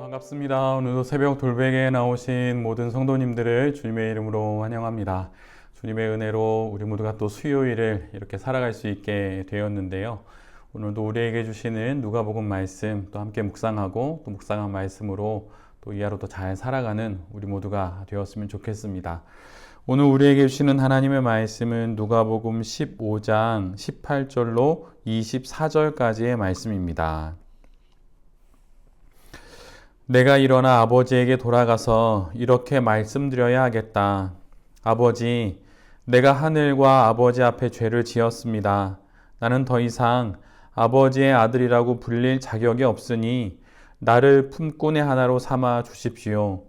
반갑습니다. 오늘도 새벽 돌베개에 나오신 모든 성도님들을 주님의 이름으로 환영합니다. 주님의 은혜로 우리 모두가 또 수요일을 이렇게 살아갈 수 있게 되었는데요. 오늘도 우리에게 주시는 누가복음 말씀 또 함께 묵상하고 또 묵상한 말씀으로 또 이 하루도 잘 살아가는 우리 모두가 되었으면 좋겠습니다. 오늘 우리에게 주시는 하나님의 말씀은 누가복음 15장 18절로 24절까지의 말씀입니다. 내가 일어나 아버지에게 돌아가서 이렇게 말씀드려야 하겠다. 아버지, 내가 하늘과 아버지 앞에 죄를 지었습니다. 나는 더 이상 아버지의 아들이라고 불릴 자격이 없으니 나를 품꾼의 하나로 삼아 주십시오.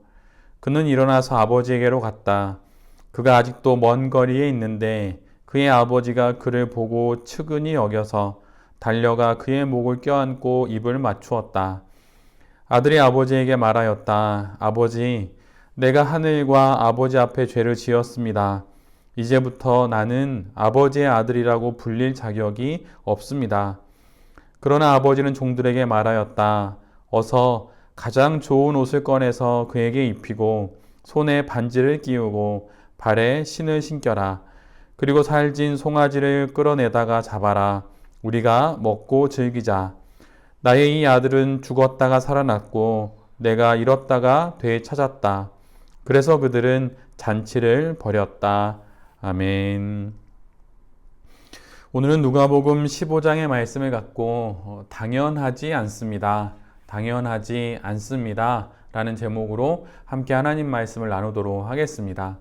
그는 일어나서 아버지에게로 갔다. 그가 아직도 먼 거리에 있는데 그의 아버지가 그를 보고 측은히 여겨서 달려가 그의 목을 껴안고 입을 맞추었다. 아들이 아버지에게 말하였다. 아버지, 내가 하늘과 아버지 앞에 죄를 지었습니다. 이제부터 나는 아버지의 아들이라고 불릴 자격이 없습니다. 그러나 아버지는 종들에게 말하였다. 어서 가장 좋은 옷을 꺼내서 그에게 입히고 손에 반지를 끼우고 발에 신을 신겨라. 그리고 살진 송아지를 끌어내다가 잡아라. 우리가 먹고 즐기자. 나의 이 아들은 죽었다가 살아났고 내가 잃었다가 되찾았다. 그래서 그들은 잔치를 벌였다. 아멘. 오늘은 누가복음 15장의 말씀을 갖고 당연하지 않습니다. 당연하지 않습니다. 라는 제목으로 함께 하나님 말씀을 나누도록 하겠습니다.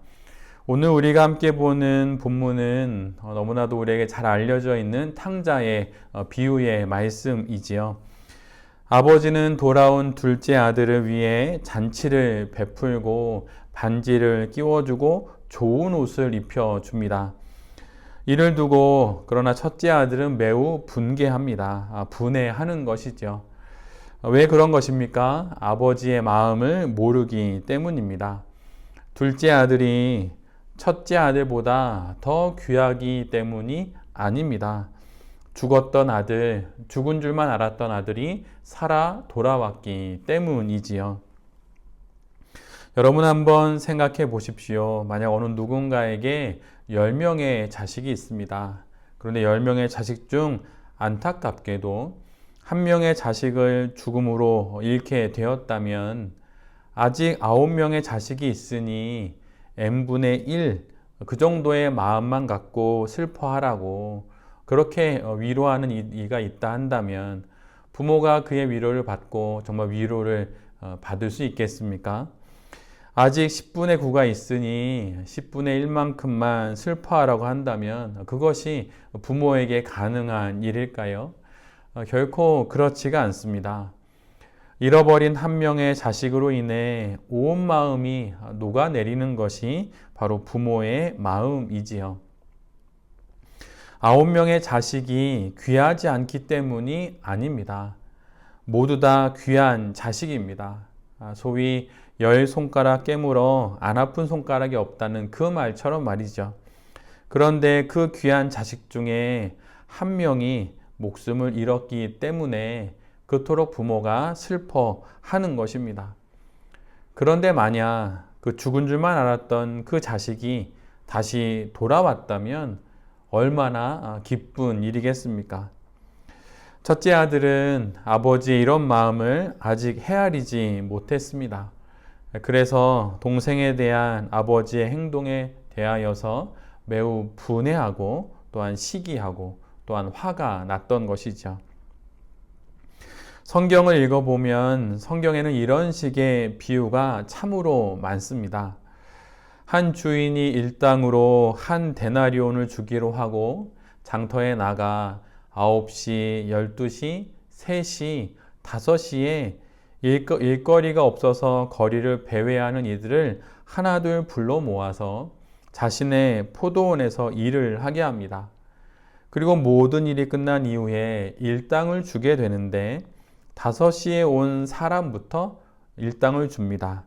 오늘 우리가 함께 보는 본문은 너무나도 우리에게 잘 알려져 있는 탕자의 비유의 말씀이지요. 아버지는 돌아온 둘째 아들을 위해 잔치를 베풀고 반지를 끼워주고 좋은 옷을 입혀줍니다. 이를 두고 그러나 첫째 아들은 매우 분개합니다. 분해하는 것이죠. 왜 그런 것입니까? 아버지의 마음을 모르기 때문입니다. 둘째 아들이 첫째 아들보다 더 귀하기 때문이 아닙니다. 죽었던 아들, 죽은 줄만 알았던 아들이 살아 돌아왔기 때문이지요. 여러분 한번 생각해 보십시오. 만약 어느 누군가에게 10명의 자식이 있습니다. 그런데 10명의 자식 중 안타깝게도 한 명의 자식을 죽음으로 잃게 되었다면 아직 9명의 자식이 있으니 n분의 1, 그 정도의 마음만 갖고 슬퍼하라고 그렇게 위로하는 이가 있다 한다면 부모가 그의 위로를 받고 정말 위로를 받을 수 있겠습니까? 아직 10분의 9가 있으니 10분의 1만큼만 슬퍼하라고 한다면 그것이 부모에게 가능한 일일까요? 결코 그렇지가 않습니다. 잃어버린 한 명의 자식으로 인해 온 마음이 녹아내리는 것이 바로 부모의 마음이지요. 9명의 자식이 귀하지 않기 때문이 아닙니다. 모두 다 귀한 자식입니다. 소위 10손가락 깨물어 안 아픈 손가락이 없다는 그 말처럼 말이죠. 그런데 그 귀한 자식 중에 한 명이 목숨을 잃었기 때문에 그토록 부모가 슬퍼하는 것입니다. 그런데 만약 그 죽은 줄만 알았던 그 자식이 다시 돌아왔다면 얼마나 기쁜 일이겠습니까? 첫째 아들은 아버지의 이런 마음을 아직 헤아리지 못했습니다. 그래서 동생에 대한 아버지의 행동에 대하여서 매우 분해하고 또한 시기하고 또한 화가 났던 것이죠. 성경을 읽어보면 성경에는 이런 식의 비유가 참으로 많습니다. 한 주인이 일당으로 한 데나리온을 주기로 하고 장터에 나가 9시, 12시, 3시, 5시에 일거리가 없어서 거리를 배회하는 이들을 하나둘 불러 모아서 자신의 포도원에서 일을 하게 합니다. 그리고 모든 일이 끝난 이후에 일당을 주게 되는데 5시에 온 사람부터 일당을 줍니다.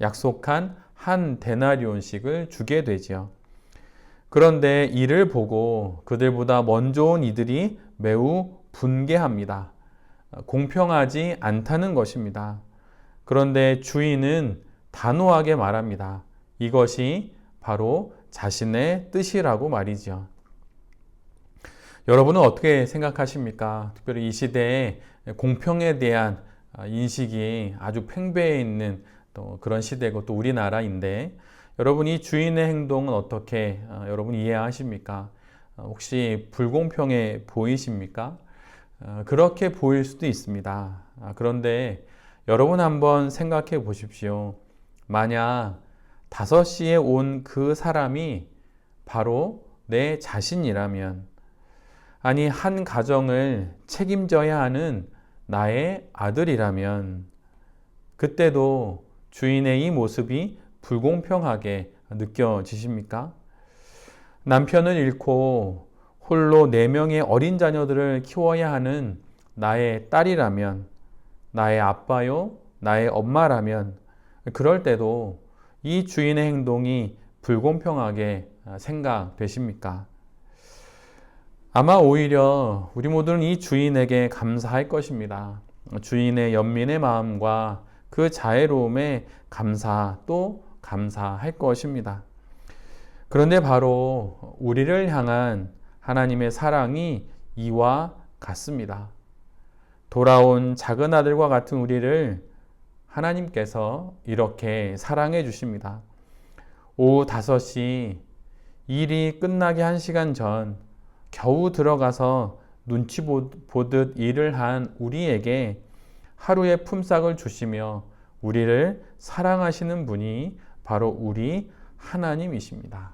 약속한 한 데나리온씩을 주게 되지요. 그런데 이를 보고 그들보다 먼저 온 이들이 매우 분개합니다. 공평하지 않다는 것입니다. 그런데 주인은 단호하게 말합니다. 이것이 바로 자신의 뜻이라고 말이죠. 여러분은 어떻게 생각하십니까? 특별히 이 시대에 공평에 대한 인식이 아주 팽배해 있는 또 그런 시대고 또 우리나라인데 여러분이 주인의 행동은 어떻게 여러분 이해하십니까? 혹시 불공평해 보이십니까? 그렇게 보일 수도 있습니다. 그런데 여러분 한번 생각해 보십시오. 만약 5시에 온 그 사람이 바로 내 자신이라면, 아니, 한 가정을 책임져야 하는 나의 아들이라면, 그때도 주인의 이 모습이 불공평하게 느껴지십니까? 남편을 잃고 홀로 4명의 어린 자녀들을 키워야 하는 나의 딸이라면, 나의 아빠요, 나의 엄마라면, 그럴 때도 이 주인의 행동이 불공평하게 생각되십니까? 아마 오히려 우리 모두는 이 주인에게 감사할 것입니다. 주인의 연민의 마음과 그 자애로움에 감사 또 감사할 것입니다. 그런데 바로 우리를 향한 하나님의 사랑이 이와 같습니다. 돌아온 작은 아들과 같은 우리를 하나님께서 이렇게 사랑해 주십니다. 오후 5시 일이 끝나기 1시간 전 겨우 들어가서 눈치 보듯 일을 한 우리에게 하루의 품삯을 주시며 우리를 사랑하시는 분이 바로 우리 하나님이십니다.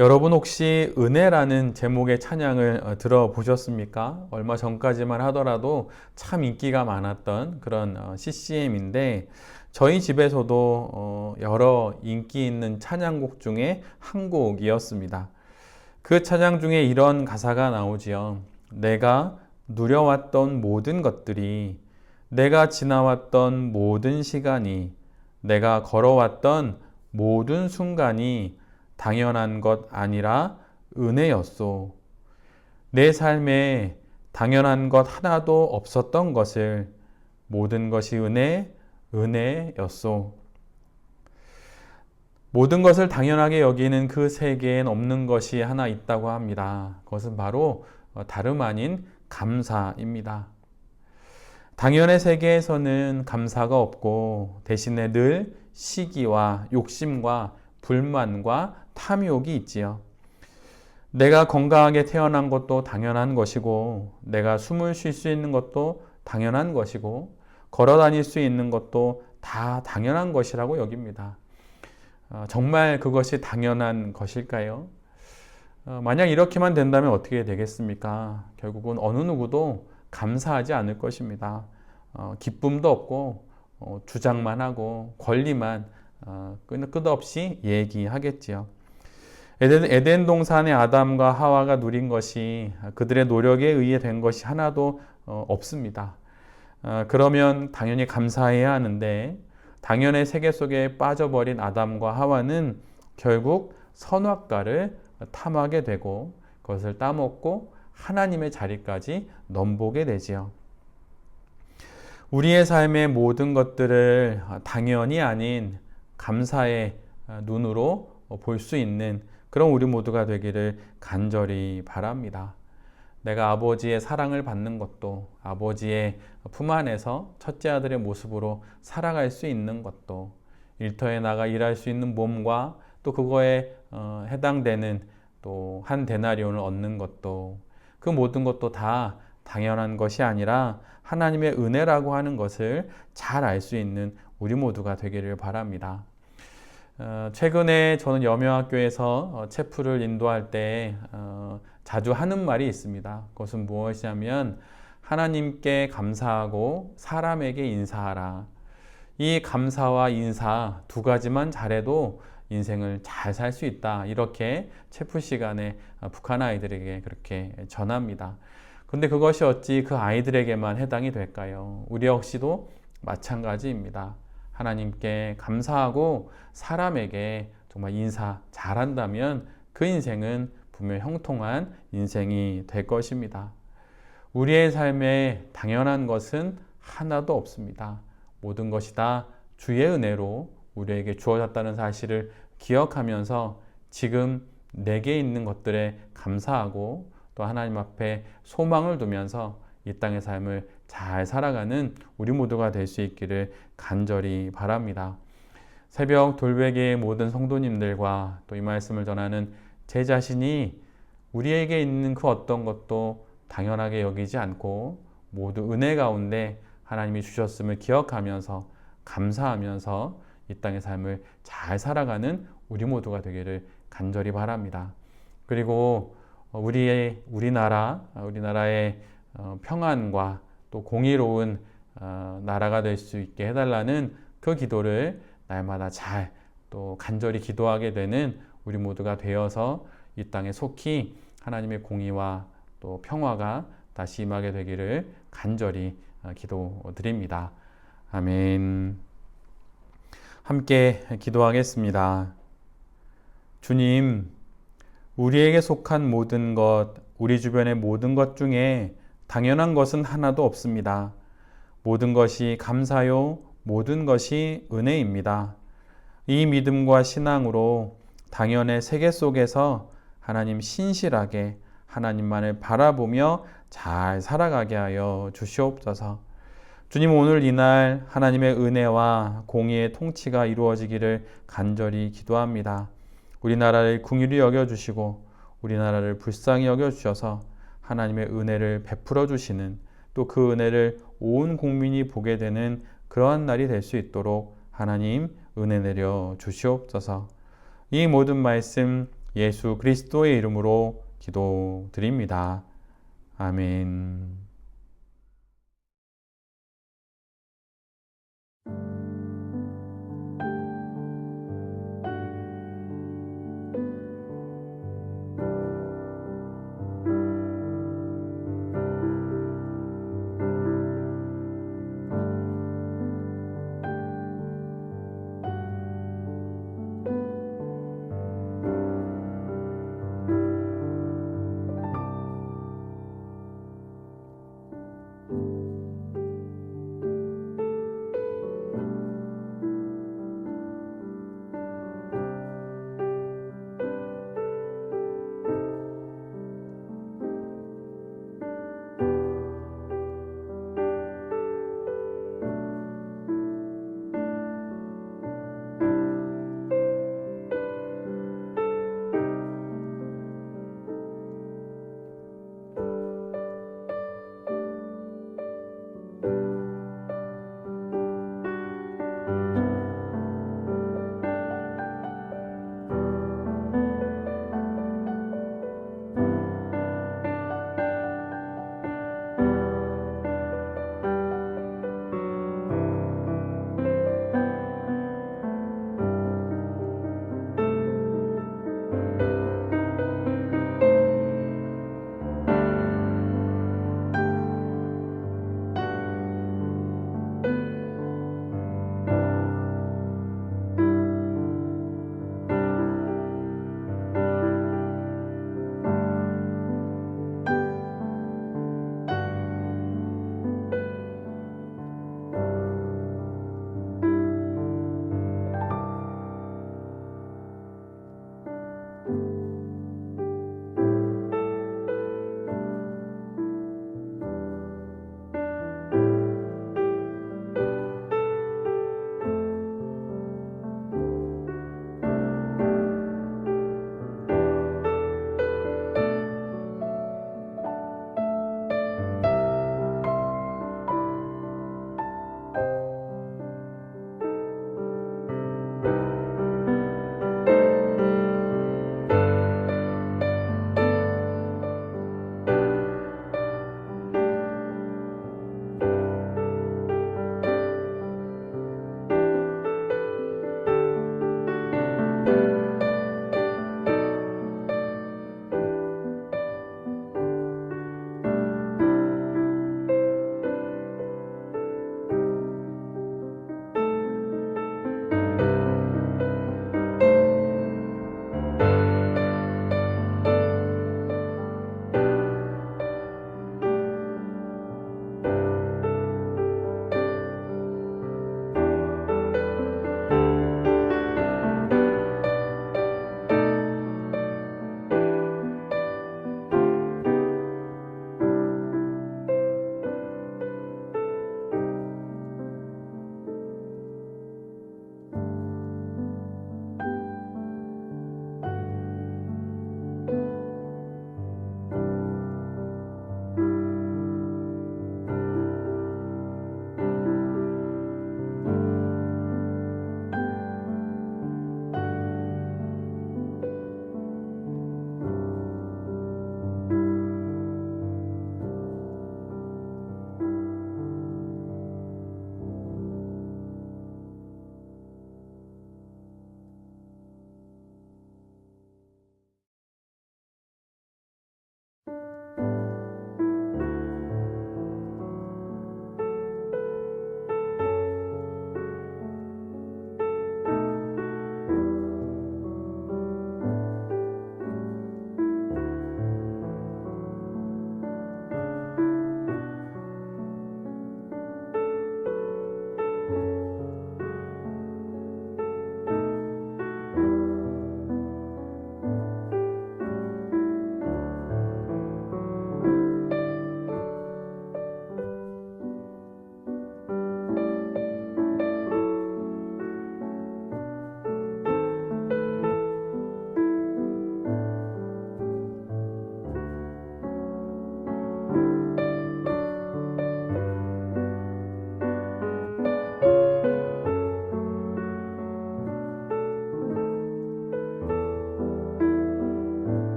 여러분 혹시 은혜라는 제목의 찬양을 들어보셨습니까? 얼마 전까지만 하더라도 참 인기가 많았던 그런 CCM인데 저희 집에서도 여러 인기 있는 찬양곡 중에 한 곡이었습니다. 그 찬양 중에 이런 가사가 나오지요. 내가 누려왔던 모든 것들이, 내가 지나왔던 모든 시간이, 내가 걸어왔던 모든 순간이 당연한 것 아니라 은혜였소. 내 삶에 당연한 것 하나도 없었던 것을 모든 것이 은혜였소. 모든 것을 당연하게 여기는 그 세계엔 없는 것이 하나 있다고 합니다. 그것은 바로 다름 아닌 감사입니다. 당연의 세계에서는 감사가 없고 대신에 늘 시기와 욕심과 불만과 탐욕이 있지요. 내가 건강하게 태어난 것도 당연한 것이고, 내가 숨을 쉴 수 있는 것도 당연한 것이고, 걸어 다닐 수 있는 것도 다 당연한 것이라고 여깁니다. 정말 그것이 당연한 것일까요? 만약 이렇게만 된다면 어떻게 되겠습니까? 결국은 어느 누구도 감사하지 않을 것입니다. 기쁨도 없고, 주장만 하고, 권리만 끝없이 얘기하겠지요. 에덴 동산의 아담과 하와가 누린 것이 그들의 노력에 의해 된 것이 하나도 없습니다. 그러면 당연히 감사해야 하는데 당연의 세계 속에 빠져버린 아담과 하와는 결국 선악과를 탐하게 되고 그것을 따먹고 하나님의 자리까지 넘보게 되지요. 우리의 삶의 모든 것들을 당연히 아닌 감사의 눈으로 볼 수 있는 그런 우리 모두가 되기를 간절히 바랍니다. 내가 아버지의 사랑을 받는 것도, 아버지의 품 안에서 첫째 아들의 모습으로 살아갈 수 있는 것도, 일터에 나가 일할 수 있는 몸과 또 그거에 해당되는 또 한 데나리온을 얻는 것도, 그 모든 것도 다 당연한 것이 아니라 하나님의 은혜라고 하는 것을 잘 알 수 있는 우리 모두가 되기를 바랍니다. 최근에 저는 여명학교에서 체프를 인도할 때 자주 하는 말이 있습니다. 그것은 무엇이냐면 하나님께 감사하고 사람에게 인사하라. 이 감사와 인사 두 가지만 잘해도 인생을 잘 살 수 있다. 이렇게 체프 시간에 북한 아이들에게 그렇게 전합니다. 근데 그것이 어찌 그 아이들에게만 해당이 될까요? 우리 역시도 마찬가지입니다. 하나님께 감사하고 사람에게 정말 인사 잘한다면 그 인생은 분명 형통한 인생이 될 것입니다. 우리의 삶에 당연한 것은 하나도 없습니다. 모든 것이 다 주의 은혜로 우리에게 주어졌다는 사실을 기억하면서 지금 내게 있는 것들에 감사하고 또 하나님 앞에 소망을 두면서 이 땅의 삶을 잘 살아가는 우리 모두가 될 수 있기를 간절히 바랍니다. 새벽 돌베개의 모든 성도님들과 또 이 말씀을 전하는 제 자신이 우리에게 있는 그 어떤 것도 당연하게 여기지 않고 모두 은혜 가운데 하나님이 주셨음을 기억하면서 감사하면서 이 땅의 삶을 잘 살아가는 우리 모두가 되기를 간절히 바랍니다. 그리고 우리나라의 평안과 또 공의로운 나라가 될 수 있게 해달라는 그 기도를 날마다 잘 또 간절히 기도하게 되는 우리 모두가 되어서 이 땅에 속히 하나님의 공의와 또 평화가 다시 임하게 되기를 간절히 기도드립니다. 아멘. 함께 기도하겠습니다. 주님, 우리에게 속한 모든 것, 우리 주변의 모든 것 중에 당연한 것은 하나도 없습니다. 모든 것이 감사요, 모든 것이 은혜입니다. 이 믿음과 신앙으로 당연의 세계 속에서 하나님 신실하게 하나님만을 바라보며 잘 살아가게 하여 주시옵소서. 주님, 오늘 이날 하나님의 은혜와 공의의 통치가 이루어지기를 간절히 기도합니다. 우리나라를 긍휼히 여겨주시고 우리나라를 불쌍히 여겨주셔서 하나님의 은혜를 베풀어 주시는 또 그 은혜를 온 국민이 보게 되는 그러한 날이 될 수 있도록 하나님 은혜 내려 주시옵소서. 이 모든 말씀 예수 그리스도의 이름으로 기도드립니다. 아멘.